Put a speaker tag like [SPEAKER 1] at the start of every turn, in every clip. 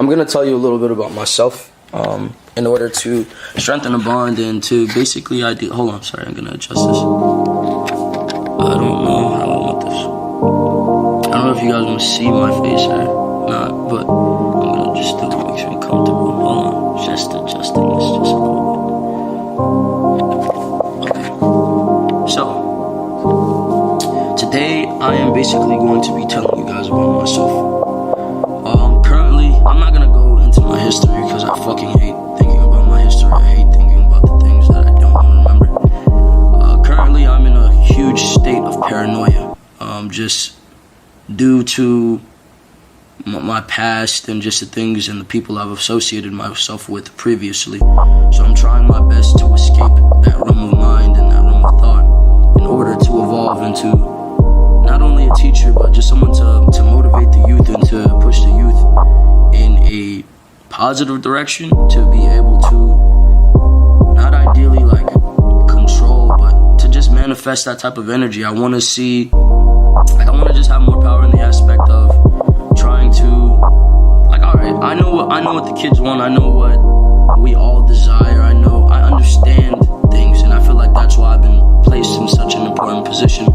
[SPEAKER 1] I'm going to tell you a little bit about myself in order to strengthen a bond and to basically hold on, sorry, I'm going to adjust this. I don't know how I want this. I don't know if you guys want to see my face or not, but I'm going to just do it. Makes me comfortable. Hold on, just adjusting this just a little bit. Okay. So, today I am basically going to be telling you guys about myself. Currently, I'm not going to go into my history because I fucking hate thinking about my history. I hate thinking about the things that I don't want to remember. Currently, I'm in a huge state of paranoia, just due to my past and just the things and the people I've associated myself with previously. So I'm trying my best to escape that realm of mind and that realm of thought in order to evolve into not only a teacher, but just someone to motivate the youth and to push the youth in a positive direction, to be able to not ideally like control, but to just manifest that type of energy. I want to see, like, I want to just have more power in the aspect of trying to, like, all right, I know what the kids want. I know what we all desire. I understand things, and I feel like that's why I've been placed in such an important position,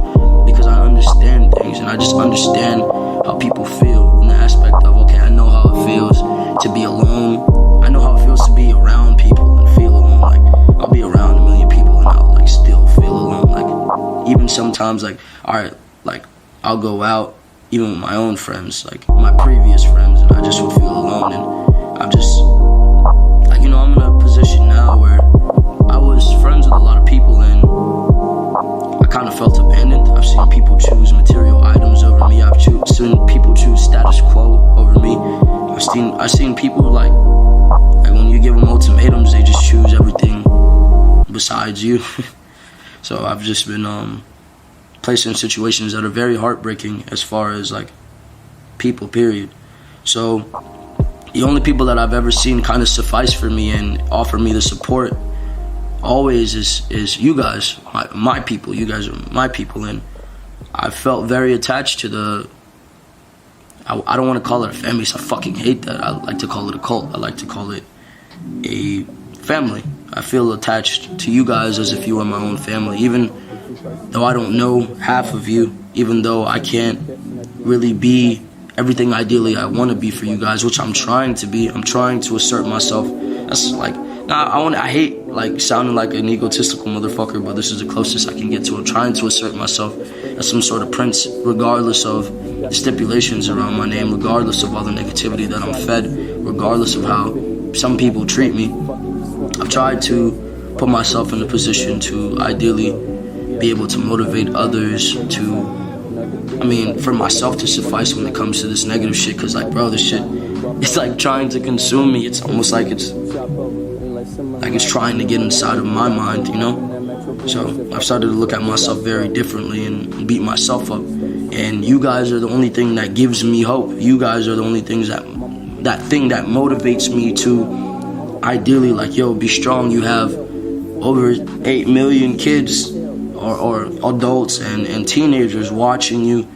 [SPEAKER 1] because I understand things and I just understand how people feel in the aspect of, okay, I know how it feels to be alone. I know how it feels to be around people and feel alone. Like, I'll be around a million people and I'll like still feel alone. Like, even sometimes, like, all right, like, I'll go out even with my own friends, like my previous friends, and I just would feel alone. And I'm just like, you know, I'm in a position now where I was friends with a lot of people and I kind of felt abandoned. I've seen people choose material items over me. I've seen people choose status quo over me. I've seen people like when you give them ultimatums, they just choose everything besides you. So I've just been placed in situations that are very heartbreaking as far as like people, period. So the only people that I've ever seen kind of suffice for me and offer me the support always is you guys, my people. You guys are my people, and I felt very attached to the, I don't want to call it a family, so I fucking hate that. I like to call it a cult. I like to call it a family. I feel attached to you guys as if you were my own family, even though I don't know half of you, even though I can't really be everything ideally I want to be for you guys, which I'm trying to be. I'm trying to assert myself. That's like, I hate like sounding like an egotistical motherfucker, but this is the closest I can get to it. Trying to assert myself as some sort of prince, regardless of the stipulations around my name, regardless of all the negativity that I'm fed, regardless of how some people treat me. I've tried to put myself in a position to ideally be able to motivate others to, I mean, for myself to suffice when it comes to this negative shit, because like, bro, this shit, it's like trying to consume me. It's almost like it's trying to get inside of my mind, you know? So I've started to look at myself very differently and beat myself up. And you guys are the only thing that gives me hope. You guys are the only things that thing that motivates me to ideally, like, yo, be strong. You have over 8 million kids or adults and teenagers watching you,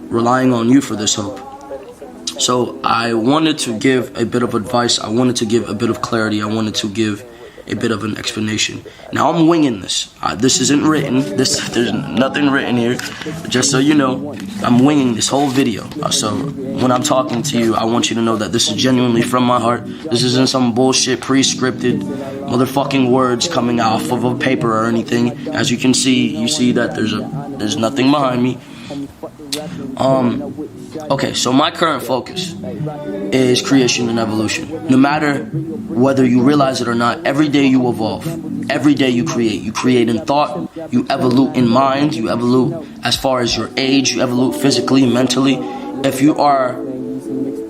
[SPEAKER 1] relying on you for this hope. So I wanted to give a bit of advice. I wanted to give a bit of clarity. I wanted to give a bit of an explanation. Now I'm winging this. This isn't written. There's nothing written here. Just so you know, I'm winging this whole video. So when I'm talking to you, I want you to know that this is genuinely from my heart. This isn't some bullshit pre-scripted motherfucking words coming off of a paper or anything. As you can see, you see that there's nothing behind me. Okay, so my current focus is creation and evolution. No matter whether you realize it or not, every day you evolve. Every day you create. You create in thought, you evolve in mind, you evolve as far as your age, you evolve physically, mentally. If you are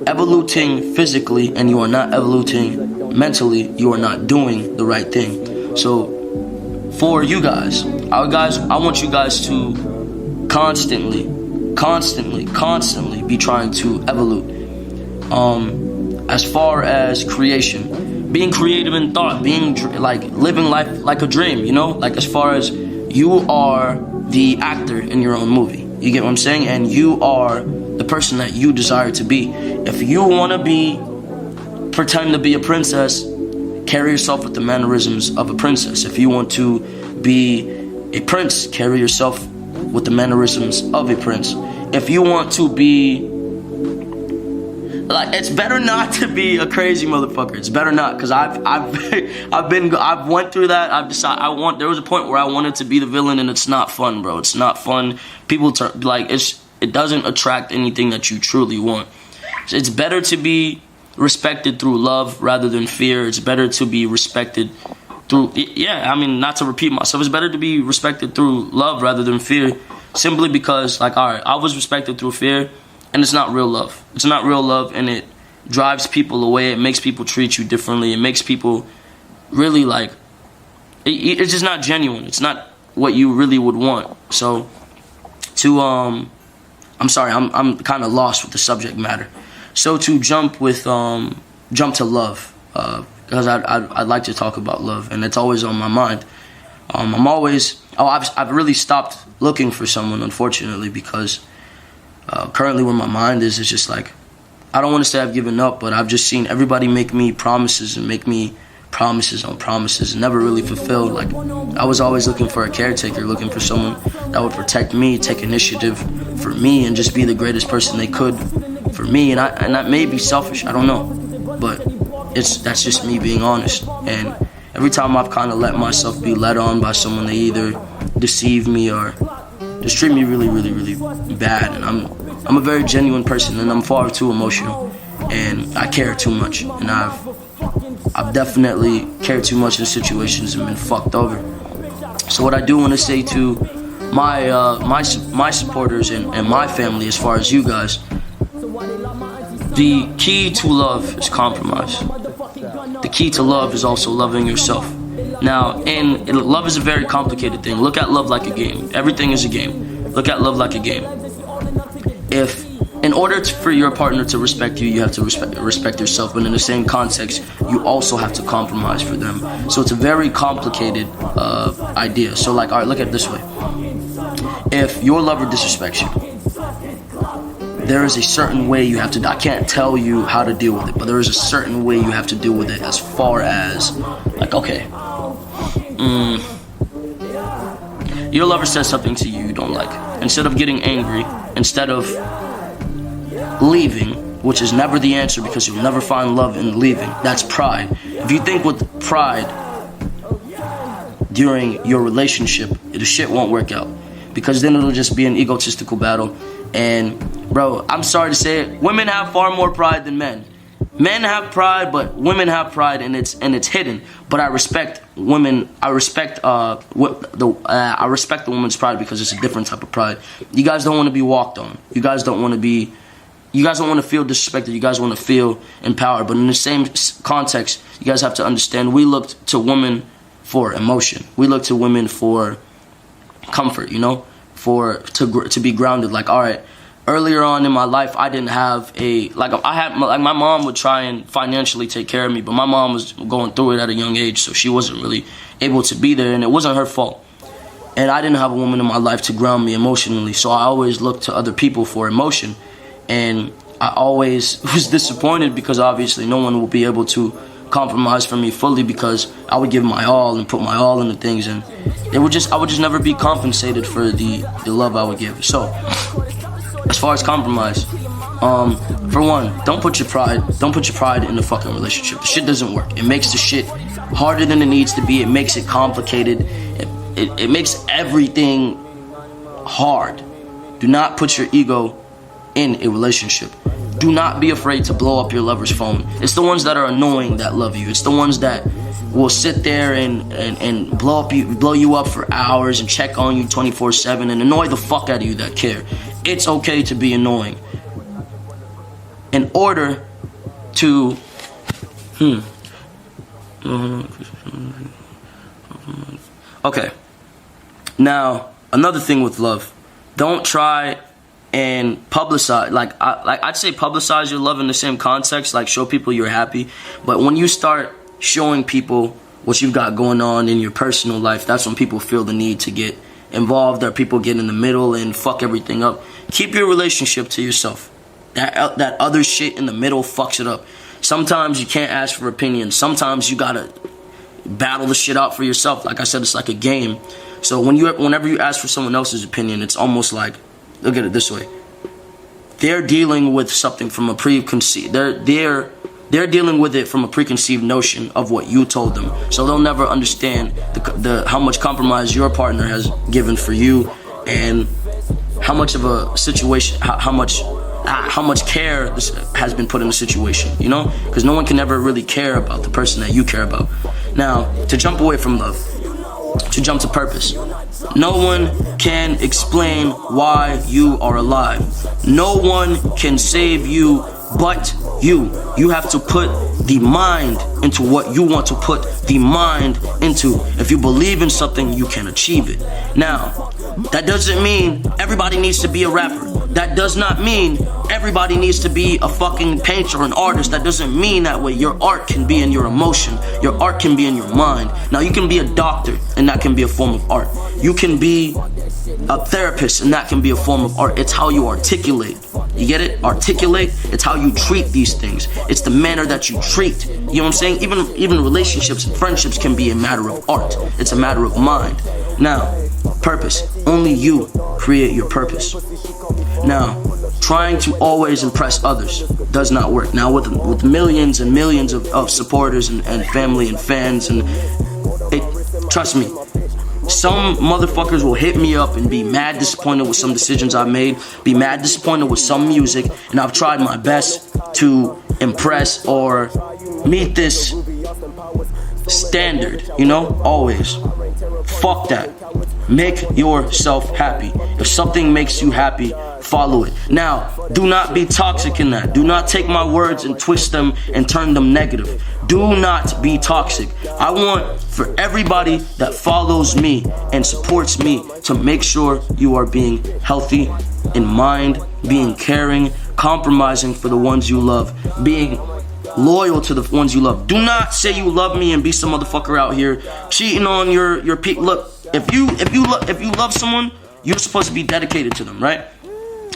[SPEAKER 1] evoluting physically and you are not evoluting mentally, you are not doing the right thing. So for you guys, I want you guys to constantly be trying to evolve. As far as creation, being creative in thought, being like living life like a dream, you know, like as far as you are the actor in your own movie, you get what I'm saying, and you are the person that you desire to be. If you want to be pretend to be a princess, carry yourself with the mannerisms of a princess. If you want to be a prince, carry yourself with the mannerisms of a prince. If you want to be like, it's better not to be a crazy motherfucker. It's better not, because I've went through that. I've decided there was a point where I wanted to be the villain, and it's not fun, bro. It's not fun. People like, it doesn't attract anything that you truly want. So it's better to be respected through love rather than fear. It's better to be respected through, yeah, I mean, not to repeat myself, it's better to be respected through love rather than fear, simply because, like, all right, I was respected through fear, and it's not real love. It's not real love, and it drives people away. It makes people treat you differently. It makes people really, like, it's just not genuine. It's not what you really would want. So I'm sorry, I'm kind of lost with the subject matter. So to jump to love, because I'd like to talk about love, and it's always on my mind. I've really stopped looking for someone, unfortunately, because currently where my mind is, it's just like, I don't want to say I've given up, but I've just seen everybody make me promises and make me promises on promises and never really fulfilled. Like, I was always looking for a caretaker, looking for someone that would protect me, take initiative for me, and just be the greatest person they could for me. And that may be selfish, I don't know, but that's just me being honest. And every time I've kind of let myself be led on by someone, they either deceive me or just treat me really, really, really bad. And I'm a very genuine person, and I'm far too emotional, and I care too much, and I've definitely cared too much in situations and been fucked over. So what I do want to say to my supporters and my family, as far as you guys, the key to love is compromise. The key to love is also loving yourself. Now, and love is a very complicated thing. Look at love like a game. Everything is a game. Look at love like a game. If, in order for your partner to respect you, you have to respect yourself, but in the same context, you also have to compromise for them. So it's a very complicated idea. So, like, all right, look at it this way. If your lover disrespects you, there is a certain way you have to, I can't tell you how to deal with it, but there is a certain way you have to deal with it, as far as, like, okay, your lover says something to you you don't like. Instead of getting angry, instead of leaving, which is never the answer, because you'll never find love in leaving. That's pride. If you think with pride during your relationship, the shit won't work out, because then it'll just be an egotistical battle. And bro, I'm sorry to say it, women have far more pride than men. Men have pride, but women have pride, and it's hidden. But I respect women. I respect the woman's pride, because it's a different type of pride. You guys don't want to be walked on. You guys don't want to feel disrespected. You guys want to feel empowered. But in the same context, you guys have to understand, we look to women for emotion. We look to women for comfort, you know, to be grounded. Like, all right, earlier on in my life, I didn't have my mom would try and financially take care of me, but my mom was going through it at a young age, so she wasn't really able to be there, and it wasn't her fault. And I didn't have a woman in my life to ground me emotionally, so I always looked to other people for emotion. And I always was disappointed, because obviously no one will be able to compromise for me fully, because I would give my all and put my all into things, and I would just never be compensated for the love I would give. So as far as compromise, for one, don't put your pride in the fucking relationship. The shit doesn't work. It makes the shit harder than it needs to be. It makes it complicated. It makes everything hard. Do not put your ego in a relationship. Do not be afraid to blow up your lover's phone. It's the ones that are annoying that love you. It's the ones that will sit there and blow you up for hours and check on you 24/7 and annoy the fuck out of you that care. It's okay to be annoying. In order to okay. Now, another thing with love. Don't try and publicize, I'd say publicize your love in the same context, like show people you're happy. But when you start showing people what you've got going on in your personal life, that's when people feel the need to get involved, or people get in the middle and fuck everything up. Keep your relationship to yourself. That other shit in the middle fucks it up. Sometimes you can't ask for opinions. Sometimes you gotta battle the shit out for yourself. Like I said, it's like a game. So whenever you ask for someone else's opinion, it's almost like, look at it this way. They're dealing with something from a preconceived, they're dealing with it from a preconceived notion of what you told them. So they'll never understand how much compromise your partner has given for you, and how much of a situation, how much care this has been put in the situation, you know? Because no one can ever really care about the person that you care about. Now, to jump away from love, to jump to purpose. No one can explain why you are alive. No one can save you but you. You have to put the mind into what you want to put the mind into. If you believe in something, you can achieve it. Now, that doesn't mean everybody needs to be a rapper. That does not mean everybody needs to be a fucking painter or an artist. That doesn't mean that way. Your art can be in your emotion. Your art can be in your mind. Now, you can be a doctor, and that can be a form of art. You can be a therapist, and that can be a form of art. It's how you articulate. You get it? Articulate. It's how you treat these things. It's the manner that you treat. You know what I'm saying? Even relationships and friendships can be a matter of art. It's a matter of mind. Now, purpose. Only you create your purpose. Now, trying to always impress others does not work. Now, with millions and millions of supporters and family and fans, and trust me, some motherfuckers will hit me up and be mad disappointed with some decisions I've made, be mad disappointed with some music, and I've tried my best to impress or meet this standard, you know, always. Fuck that. Make yourself happy. If something makes you happy, follow it. Now, do not be toxic in that. Do not take my words and twist them and turn them negative. Do not be toxic. I want for everybody that follows me and supports me to make sure you are being healthy in mind, being caring, compromising for the ones you love, being loyal to the ones you love. Do not say you love me and be some motherfucker out here cheating on your people. Look, if you love someone, you're supposed to be dedicated to them, right?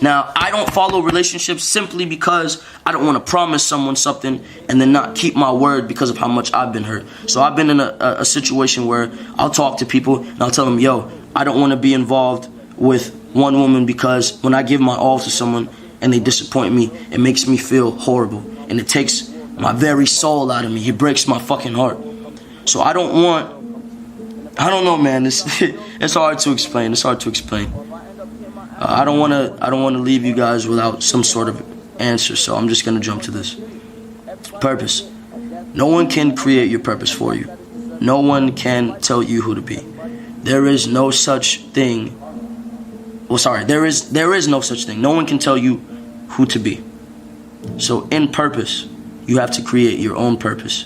[SPEAKER 1] Now, I don't follow relationships simply because I don't want to promise someone something and then not keep my word because of how much I've been hurt. So I've been in a situation where I'll talk to people and I'll tell them, yo, I don't want to be involved with one woman because when I give my all to someone and they disappoint me, it makes me feel horrible. And it takes my very soul out of me. It breaks my fucking heart. So I don't know, man. It's hard to explain. It's hard to explain. I don't want to leave you guys without some sort of answer. So I'm just gonna jump to this. Purpose. No one can create your purpose for you. No one can tell you who to be. There is no such thing. Well, sorry. There is no such thing. No one can tell you who to be. So in purpose, you have to create your own purpose.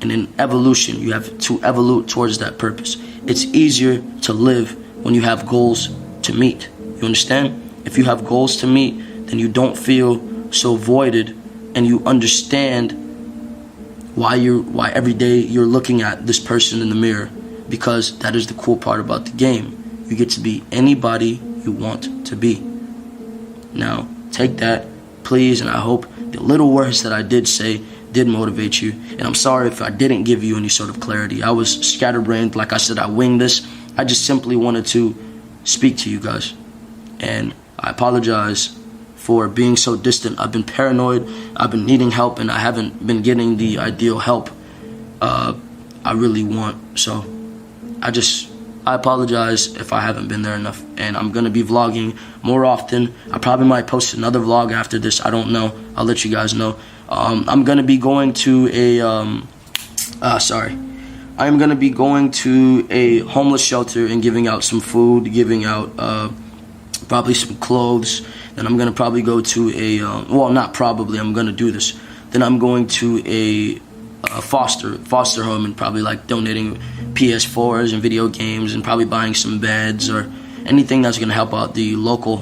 [SPEAKER 1] And in evolution, you have to evolve towards that purpose. It's easier to live when you have goals to meet. You understand? If you have goals to meet, then you don't feel so voided, and you understand why every day you're looking at this person in the mirror, because that is the cool part about the game. You get to be anybody you want to be. Now, take that, please, and I hope the little words that I did say did motivate you. And I'm sorry if I didn't give you any sort of clarity. I was scatterbrained. Like I said, I winged this. I just simply wanted to speak to you guys. And I apologize for being so distant. I've been paranoid. I've been needing help, and I haven't been getting the ideal help I really want. So I apologize if I haven't been there enough. And I'm going to be vlogging more often. I probably might post another vlog after this. I don't know. I'll let you guys know. I'm going to be going to I'm going to be going to a homeless shelter and giving out some food, giving out probably some clothes. Then I'm going to probably go to I'm going to do this. Then I'm going to a foster home and probably like donating PS4s and video games and probably buying some beds or anything that's going to help out the local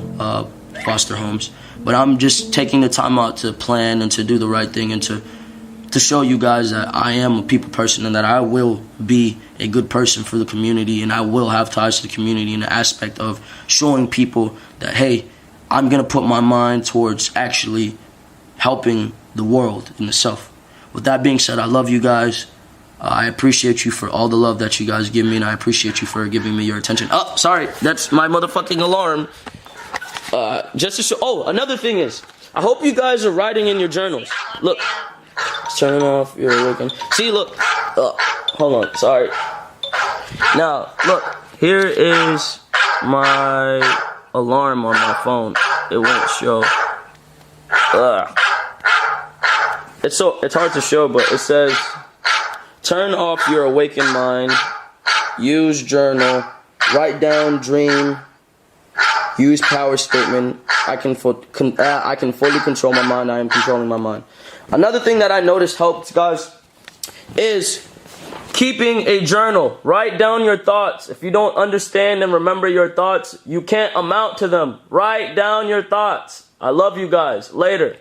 [SPEAKER 1] foster homes. But I'm just taking the time out to plan and to do the right thing and to show you guys that I am a people person and that I will be a good person for the community, and I will have ties to the community in the aspect of showing people that, hey, I'm going to put my mind towards actually helping the world in itself. With that being said, I love you guys. I appreciate you for all the love that you guys give me, and I appreciate you for giving me your attention. Oh, sorry, that's my motherfucking alarm. Just to show. Oh, another thing is, I hope you guys are writing in your journals. Look, turn off. You're looking. See, look. Hold on. Sorry. Now, look. Here is my alarm on my phone. It won't show. It's hard to show, but it says, turn off your awakened mind, use journal, write down dream, use power statement. I can fully control my mind. I am controlling my mind. Another thing that I noticed helps, guys, is keeping a journal. Write down your thoughts. If you don't understand and remember your thoughts, you can't amount to them. Write down your thoughts. I love you guys. Later.